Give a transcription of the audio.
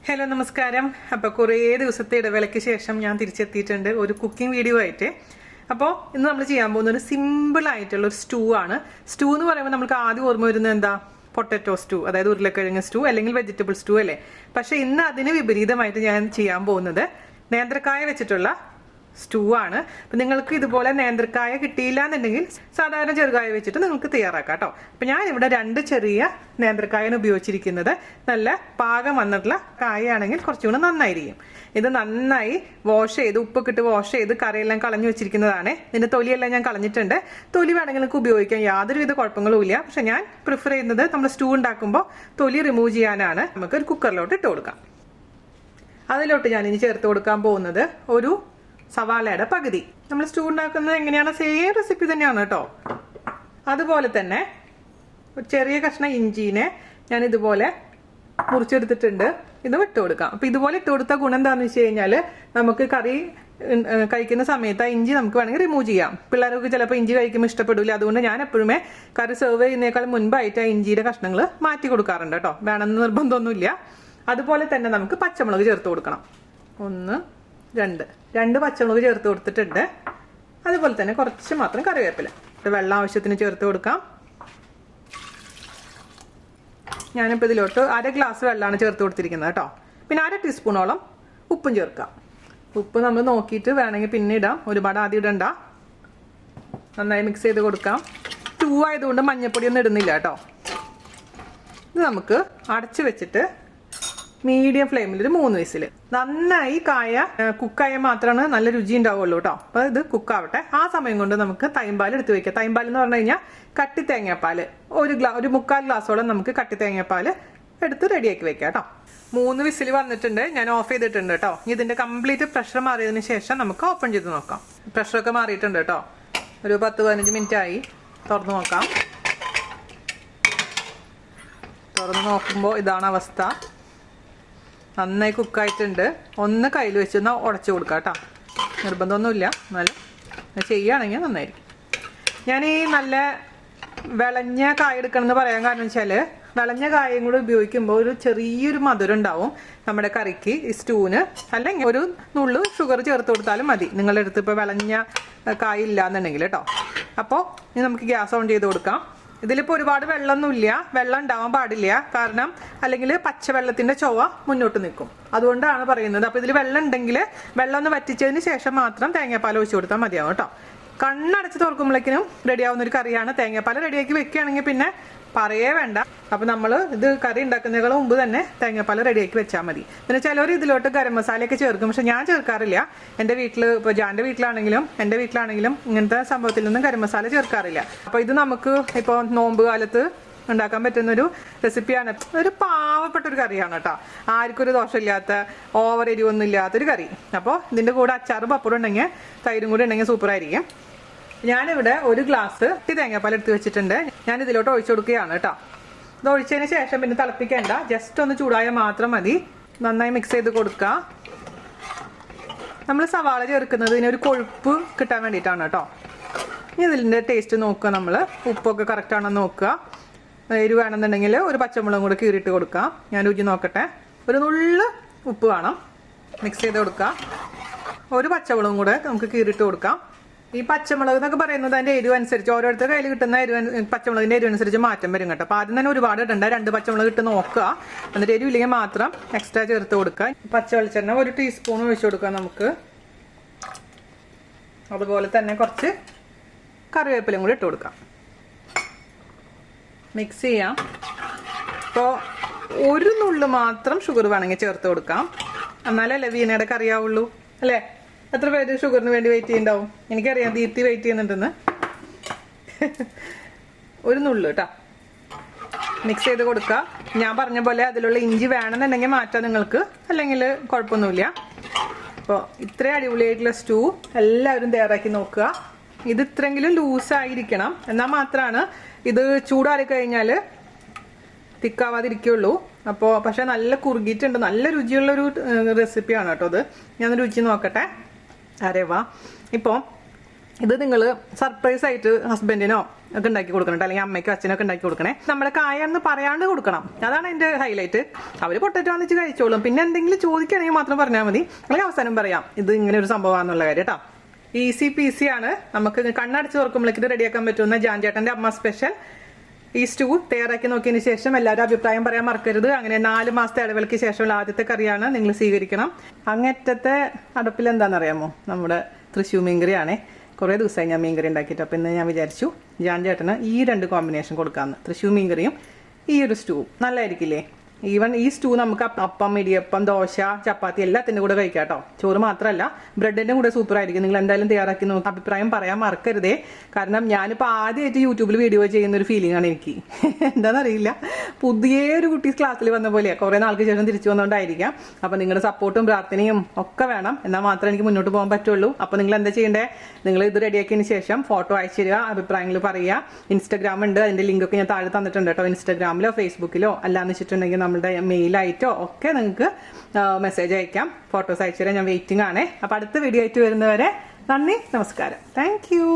Hello നമസ്കാരം. അപ്പോൾ കുറേ ദിവസത്തെ ഇടവേളയ്ക്ക് ശേഷം ഞാൻ തിരിച്ചെത്തിയിട്ടുണ്ട് ഒരു കുക്കിംഗ് വീഡിയോ ആയിട്ട്. അപ്പോൾ ഇന്ന് നമ്മൾ ചെയ്യാൻ പോകുന്ന ഒരു സിമ്പിൾ ആയിട്ടുള്ള ഒരു സ്റ്റൂ ആണ്. സ്റ്റൂ എന്ന് പറയുമ്പോൾ നമുക്ക് ആദ്യം ഓർമ്മ വരുന്നത് എന്താ? പൊട്ടറ്റോ സ്റ്റൂ, അതായത് ഉരുളക്കിഴങ്ങ് സ്റ്റൂ അല്ലെങ്കിൽ വെജിറ്റബിൾ സ്റ്റൂ അല്ലേ. പക്ഷേ ഇന്ന് അതിന് വിപരീതമായിട്ട് ഞാൻ ചെയ്യാൻ പോകുന്നത് നേന്ത്രക്കായ വെച്ചിട്ടുള്ള സ്റ്റൂ ആണ്. അപ്പം നിങ്ങൾക്ക് ഇതുപോലെ നേന്ത്രക്കായ കിട്ടിയില്ല എന്നുണ്ടെങ്കിൽ സാധാരണ ചെറുകായ വെച്ചിട്ട് നിങ്ങൾക്ക് തയ്യാറാക്കാം കേട്ടോ. അപ്പം ഞാനിവിടെ 2 ചെറിയ നേന്ത്രക്കായാണ് ഉപയോഗിച്ചിരിക്കുന്നത്. നല്ല പാകം വന്നിട്ടുള്ള കായയാണെങ്കിൽ കുറച്ചുകൂടെ നന്നായിരിക്കും. ഇത് നന്നായി വാഷ് ചെയ്ത് ഉപ്പൊക്കെ ഇട്ട് വാഷ് ചെയ്ത് കറിയെല്ലാം കളഞ്ഞു വെച്ചിരിക്കുന്നതാണ്. ഇതിൻ്റെ തൊലിയെല്ലാം ഞാൻ കളഞ്ഞിട്ടുണ്ട്. തൊലി വേണമെങ്കിൽ നിങ്ങൾക്ക് ഉപയോഗിക്കാം, യാതൊരുവിധ കുഴപ്പങ്ങളും ഇല്ല. പക്ഷെ ഞാൻ പ്രിഫർ ചെയ്യുന്നത് നമ്മൾ സ്റ്റൂ ഉണ്ടാക്കുമ്പോൾ തൊലി റിമൂവ് ചെയ്യാനാണ്. നമുക്ക് ഒരു കുക്കറിലോട്ട് ഇട്ട് കൊടുക്കാം. അതിലോട്ട് ഞാനിനി ചേർത്ത് കൊടുക്കാൻ പോകുന്നത് ഒരു സവാളയുടെ പകുതി. നമ്മൾ സ്റ്റൂ ഉണ്ടാക്കുന്നത് എങ്ങനെയാണ് സെയിം റെസിപ്പി തന്നെയാണ് കേട്ടോ. അതുപോലെ തന്നെ ഒരു ചെറിയ കഷ്ണം ഇഞ്ചിനെ ഞാൻ ഇതുപോലെ മുറിച്ചെടുത്തിട്ടുണ്ട്. ഇത് ഇട്ട് കൊടുക്കാം. അപ്പം ഇതുപോലെ ഇട്ട് കൊടുത്ത ഗുണം എന്താണെന്ന് വെച്ച് കഴിഞ്ഞാൽ നമുക്ക് കറി കഴിക്കുന്ന സമയത്ത് ആ ഇഞ്ചി നമുക്ക് വേണമെങ്കിൽ റിമൂവ് ചെയ്യാം. പിള്ളേർക്ക് ചിലപ്പോൾ ഇഞ്ചി കഴിക്കുമ്പോൾ ഇഷ്ടപ്പെടില്ല. അതുകൊണ്ട് ഞാൻ എപ്പോഴുമേ കറി സെർവ് ചെയ്യുന്നേക്കാൾ മുൻപായിട്ട് ആ ഇഞ്ചിയുടെ കഷ്ണങ്ങൾ മാറ്റി കൊടുക്കാറുണ്ട് കേട്ടോ. വേണമെന്ന് നിർബന്ധമൊന്നുമില്ല. അതുപോലെ തന്നെ നമുക്ക് പച്ചമുളക് ചേർത്ത് കൊടുക്കണം. 1 2 പച്ചമുളക് ചേർത്ത് കൊടുത്തിട്ടുണ്ട്. അതുപോലെ തന്നെ കുറച്ച് മാത്രം കറിവേപ്പില. വെള്ളം ആവശ്യത്തിന് ചേർത്ത് കൊടുക്കാം. ഞാനിപ്പോൾ ഇതിലോട്ട് 1/2 ഗ്ലാസ് വെള്ളമാണ് ചേർത്ത് കൊടുത്തിരിക്കുന്നത് കേട്ടോ. പിന്നെ 1/2 ടീസ്പൂണോളം ഉപ്പും ചേർക്കാം. ഉപ്പ് നമ്മൾ നോക്കിയിട്ട് വേണമെങ്കിൽ പിന്നെ ഇടാം, ഒരുപാട് ആദ്യം ഇടണ്ട. നന്നായി മിക്സ് ചെയ്ത് കൊടുക്കാം. സ്റ്റൂ ആയതുകൊണ്ട് മഞ്ഞൾപ്പൊടിയൊന്നും ഇടുന്നില്ല കേട്ടോ. ഇത് നമുക്ക് അടച്ചു വെച്ചിട്ട് മീഡിയം ഫ്ലെയിമിൽ ഒരു 3 വിസിൽ. നന്നായി കായ കുക്കായ മാത്രമാണ് നല്ല രുചി ഉണ്ടാവുള്ളൂ കേട്ടോ. അപ്പോൾ ഇത് കുക്കാവട്ടെ. ആ സമയം കൊണ്ട് നമുക്ക് തൈമ്പാൽ എടുത്ത് വെക്കാം. തൈമ്പാൽ എന്ന് പറഞ്ഞു കഴിഞ്ഞാൽ കട്ടി തേങ്ങാപ്പാൽ ഒരു 3/4 ഗ്ലാസോളം നമുക്ക് കട്ടി തേങ്ങാപ്പാൽ എടുത്ത് റെഡിയാക്കി വെക്കാം കേട്ടോ. 3 വിസിൽ വന്നിട്ടുണ്ട്. ഞാൻ ഓഫ് ചെയ്തിട്ടുണ്ട് കേട്ടോ. ഇതിന്റെ കംപ്ലീറ്റ് പ്രഷർ മാറിയതിന് ശേഷം നമുക്ക് ഓപ്പൺ ചെയ്ത് നോക്കാം. പ്രഷറൊക്കെ മാറിയിട്ടുണ്ട് കേട്ടോ. ഒരു 10-15 മിനിറ്റ് ആയി. തുറന്നു നോക്കാം. തുറന്നു നോക്കുമ്പോൾ ഇതാണ് അവസ്ഥ. നന്നായി കുക്കായിട്ടുണ്ട്. ഒന്ന് കയ്യിൽ വെച്ചൊന്ന് ഉടച്ചു കൊടുക്കാം കേട്ടോ. നിർബന്ധമൊന്നുമില്ല, എന്നാലും ചെയ്യുകയാണെങ്കിൽ നന്നായിരിക്കും. ഞാൻ ഈ നല്ല വിളഞ്ഞ കായ എടുക്കണം എന്ന് പറയാൻ കാരണം വെച്ചാൽ വിളഞ്ഞ കായയും കൂടെ ഉപയോഗിക്കുമ്പോൾ ഒരു ചെറിയൊരു മധുരം ഉണ്ടാവും നമ്മുടെ കറിക്ക്, ഈ സ്റ്റൂവിന്. അല്ലെങ്കിൽ ഒരു നുള്ളു ഷുഗർ ചേർത്ത് കൊടുത്താലും മതി, നിങ്ങളുടെ അടുത്ത് ഇപ്പോൾ വിളഞ്ഞ കായ ഇല്ല എന്നുണ്ടെങ്കിൽ കേട്ടോ. അപ്പോൾ ഇനി നമുക്ക് ഗ്യാസ് ഓൺ ചെയ്ത് കൊടുക്കാം. ഇതിലിപ്പോൾ ഒരുപാട് വെള്ളമൊന്നുമില്ല, വെള്ളം ഉണ്ടാവാൻ പാടില്ല. കാരണം അല്ലെങ്കിൽ പച്ചവെള്ളത്തിന്റെ ചൊവ്വ മുന്നോട്ട് നിൽക്കും. അതുകൊണ്ടാണ് പറയുന്നത്. അപ്പോൾ ഇതിൽ വെള്ളം ഉണ്ടെങ്കിൽ വെള്ളം ഒന്ന് വറ്റിച്ചതിന് ശേഷം മാത്രം തേങ്ങാപ്പാൽ ഒഴിച്ചു കൊടുത്താൽ മതിയാവും കേട്ടോ. കണ്ണടച്ച് തുറക്കുമ്പോഴേക്കിനും റെഡിയാവുന്ന ഒരു കറിയാണ്. തേങ്ങാപ്പാൽ റെഡിയാക്കി വെക്കുകയാണെങ്കിൽ പിന്നെ പറയേ വേണ്ട. അപ്പോൾ നമ്മൾ ഇത് കറി ഉണ്ടാക്കുന്നതിനേക്കാൾ മുമ്പ് തന്നെ തേങ്ങാപ്പാൽ റെഡിയാക്കി വെച്ചാൽ മതി. പിന്നെ ചിലവർ ഇതിലോട്ട് ഗരം മസാലയൊക്കെ ചേർക്കും. പക്ഷെ ഞാൻ ചേർക്കാറില്ല. എൻ്റെ വീട്ടിൽ, ഇപ്പോൾ ജാൻ്റെ വീട്ടിലാണെങ്കിലും എൻ്റെ വീട്ടിലാണെങ്കിലും ഇങ്ങനത്തെ സംഭവത്തിൽ നിന്നും ഗരം മസാല ചേർക്കാറില്ല. അപ്പോൾ ഇത് നമുക്ക് ഇപ്പോൾ നോമ്പ് കാലത്ത് ഉണ്ടാക്കാൻ പറ്റുന്നൊരു റെസിപ്പിയാണ്. ഒരു പാവപ്പെട്ട ഒരു കറിയാണ് കേട്ടോ. ആർക്കും ഒരു ദോഷമില്ലാത്ത, ഓവർ എരിവൊന്നും ഇല്ലാത്തൊരു കറി. അപ്പോൾ ഇതിൻ്റെ കൂടെ അച്ചാറും പപ്പടം ഉണ്ടെങ്കിൽ, തൈരും കൂടി ഉണ്ടെങ്കിൽ സൂപ്പറായിരിക്കും. ഞാനിവിടെ 1 ഗ്ലാസ് തേങ്ങാപ്പാൽ എടുത്ത് വെച്ചിട്ടുണ്ട്. ഞാൻ ഇതിലോട്ട് ഒഴിച്ചു കൊടുക്കുകയാണ് കേട്ടോ. ഇത് ഒഴിച്ചതിന് ശേഷം പിന്നെ തിളപ്പിക്കേണ്ട, ജസ്റ്റ് ഒന്ന് ചൂടായാൽ മാത്രം മതി. നന്നായി മിക്സ് ചെയ്ത് കൊടുക്കുക. നമ്മൾ സവാള ചേർക്കുന്നത് ഇതിനൊരു കൊഴുപ്പ് കിട്ടാൻ വേണ്ടിയിട്ടാണ് കേട്ടോ. ഇനി ഇതിൻ്റെ ടേസ്റ്റ് നോക്കുക. നമ്മൾ ഉപ്പൊക്കെ കറക്റ്റാണോ നോക്കുക. എരിവ് വേണമെന്നുണ്ടെങ്കിൽ ഒരു പച്ചമുളകും കൂടെ കീറിയിട്ട് കൊടുക്കാം. ഞാൻ രുചി നോക്കട്ടെ. ഒരു നുള്ള് ഉപ്പ് വേണം. മിക്സ് ചെയ്ത് കൊടുക്കുക. ഒരു പച്ചമുളകും കൂടെ നമുക്ക് കീറിയിട്ട് കൊടുക്കാം. ഈ പച്ചമുളക് എന്നൊക്കെ പറയുന്നത് അതിൻ്റെ എരിവ് അനുസരിച്ച്, ഓരോരുത്തർ കയ്യിൽ കിട്ടുന്ന പച്ചമുളകിൻ്റെ എരിവ് അനുസരിച്ച് മാറ്റം വരും കേട്ടോ. അപ്പോൾ ആദ്യം തന്നെ ഒരുപാട് ഇടണ്ട. 2 പച്ചമുളക് ഇട്ട് നോക്കുക. എന്നിട്ട് എരിവില്ലെങ്കിൽ മാത്രം എക്സ്ട്രാ ചേർത്ത് കൊടുക്കുക. പച്ച വെളിച്ചെണ്ണ 1 ടീസ്പൂൺ ഒഴിച്ചു കൊടുക്കുക നമുക്ക്. അതുപോലെ തന്നെ കുറച്ച് കറിവേപ്പിലയും കൂടി ഇട്ട് കൊടുക്കാം. മിക്സ് ചെയ്യാം. ഇപ്പോൾ ഒരു നുള്ളു മാത്രം ഷുഗർ വേണമെങ്കിൽ ചേർത്ത് കൊടുക്കാം. എന്നാലല്ലേ വീണയുടെ കറിയാവുള്ളൂ അല്ലേ. എത്ര പേര് ഷുഗറിന് വേണ്ടി വെയിറ്റ് ചെയ്യുന്നുണ്ടാവും? എനിക്കറിയാം, ദീപ്തി വെയിറ്റ് ചെയ്യുന്നുണ്ടെന്ന്. ഒരു നുള്ളു കേട്ടോ. മിക്സ് ചെയ്ത് കൊടുക്കുക. ഞാൻ പറഞ്ഞ പോലെ അതിലുള്ള ഇഞ്ചി വേണമെന്നുണ്ടെങ്കിൽ മാറ്റാം നിങ്ങൾക്ക്, അല്ലെങ്കിൽ കുഴപ്പമൊന്നുമില്ല. അപ്പോൾ ഇത്രയും അടിപൊളിയായിട്ടുള്ള സ്റ്റൂ എല്ലാവരും തയ്യാറാക്കി നോക്കുക. ഇത് ഇത്രയെങ്കിലും ലൂസായിരിക്കണം, എന്നാൽ മാത്രമാണ് ഇത് ചൂടാറി കഴിഞ്ഞാൽ തിക്കാവാതിരിക്കുള്ളൂ. അപ്പോൾ പക്ഷെ നല്ല കുറുകിയിട്ടുണ്ട്. നല്ല രുചിയുള്ളൊരു റെസിപ്പിയാണ് കേട്ടോ ഇത്. ഞാൻ രുചി നോക്കട്ടെ. അരേ വാ. ഇപ്പോൾ ഇത് നിങ്ങൾ സർപ്രൈസ് ആയിട്ട് ഹസ്ബൻഡിനോ ഒക്കെ ഉണ്ടാക്കി കൊടുക്കണം, അല്ലെങ്കിൽ അമ്മയ്ക്കോ അച്ഛനൊക്കെ ഉണ്ടാക്കി കൊടുക്കണേ. നമ്മുടെ കായെന്ന് പറയാണ്ട് കൊടുക്കണം, അതാണ് അതിന്റെ ഹൈലൈറ്റ്. അവർ പൊട്ടറ്റോ വന്നിച്ച് കഴിച്ചോളും. പിന്നെ എന്തെങ്കിലും ചോദിക്കുകയാണെങ്കിൽ മാത്രം പറഞ്ഞാൽ മതി, അല്ലെങ്കിൽ അവസാനം പറയാം ഇത് ഇങ്ങനെ ഒരു സംഭവമാണെന്നുള്ള കാര്യം കേട്ടോ. ഈസി പീസി ആണ്, നമുക്ക് കണ്ണടച്ച് തുറക്കുമ്പോഴേക്ക് ഇത് റെഡിയാക്കാൻ പറ്റുന്ന ജാൻ ചേട്ടന്റെ അമ്മ സ്പെഷ്യൽ ഈ സ്റ്റൂ തയ്യാറാക്കി നോക്കിയതിന് ശേഷം എല്ലാവരും അഭിപ്രായം പറയാൻ മറക്കരുത്. അങ്ങനെ 4 മാസത്തെ ഇടവേളയ്ക്ക് ശേഷമുള്ള ആദ്യത്തെ കറിയാണ്, നിങ്ങൾ സ്വീകരിക്കണം. അങ്ങറ്റത്തെ അടുപ്പിൽ എന്താണെന്നറിയാമോ, നമ്മുടെ തൃശ്ശൂർ മീൻകറിയാണേ. കുറേ ദിവസമായി ഞാൻ മീൻകറി ഉണ്ടാക്കിയിട്ട്. അപ്പോൾ ഇന്ന് ഞാൻ വിചാരിച്ചു ജാൻ ചേട്ടന് ഈ 2 കോമ്പിനേഷൻ കൊടുക്കാമെന്ന്. തൃശ്ശൂർ മീൻകറിയും ഈ ഒരു സ്റ്റൂ നല്ലതായിരിക്കില്ലേ? ഈവൻ ഈ സ്റ്റൂ നമുക്ക് അപ്പം, ഇടിയപ്പം, ദോശ, ചപ്പാത്തി എല്ലാത്തിൻ്റെ കൂടെ കഴിക്കാം കേട്ടോ. ചോറ് മാത്രമല്ല ബ്രെഡിൻ്റെ കൂടെ സൂപ്പർ ആയിരിക്കും. നിങ്ങൾ എന്തായാലും തയ്യാറാക്കി നോക്കി അഭിപ്രായം പറയാൻ മറക്കരുതേ. കാരണം ഞാനിപ്പോൾ ആദ്യമായിട്ട് യൂട്യൂബിൽ വീഡിയോ ചെയ്യുന്ന ഒരു ഫീലിംഗ് ആണ് എനിക്ക്. എന്താണെന്നറിയില്ല, പുതിയൊരു കുട്ടീസ് ക്ലാസ്സിൽ വന്ന പോലെയാണ്. കുറേ നാൾക്ക് ശേഷം തിരിച്ചു വന്നുകൊണ്ടായിരിക്കാം. അപ്പോൾ നിങ്ങളുടെ സപ്പോർട്ടും പ്രാർത്ഥനയും ഒക്കെ വേണം, എന്നാൽ മാത്രമേ എനിക്ക് മുന്നോട്ട് പോകാൻ പറ്റുള്ളൂ. അപ്പോൾ നിങ്ങൾ എന്താ ചെയ്യേണ്ടത്, നിങ്ങൾ ഇത് റെഡിയാക്കിയതിന് ശേഷം ഫോട്ടോ അയച്ചു തരിക, അഭിപ്രായങ്ങൾ പറയുക. ഇൻസ്റ്റാഗ്രാം ഉണ്ട്, അതിൻ്റെ ലിങ്കൊക്കെ ഞാൻ താഴെ തന്നിട്ടുണ്ട് കേട്ടോ. ഇൻസ്റ്റാഗ്രാമിലോ ഫേസ്ബുക്കിലോ അല്ലാന്ന് വെച്ചിട്ടുണ്ടെങ്കിൽ നമ്മുടെ മെയിലായിട്ടോ ഒക്കെ നിങ്ങൾക്ക് മെസ്സേജ് അയക്കാം. ഫോട്ടോസ് അയച്ചു തരാൻ ഞാൻ വെയിറ്റിംഗ് ആണ്. അപ്പോൾ അടുത്ത വീഡിയോ ആയിട്ട് വരുന്നവരെ നന്ദി, നമസ്കാരം, താങ്ക് യു.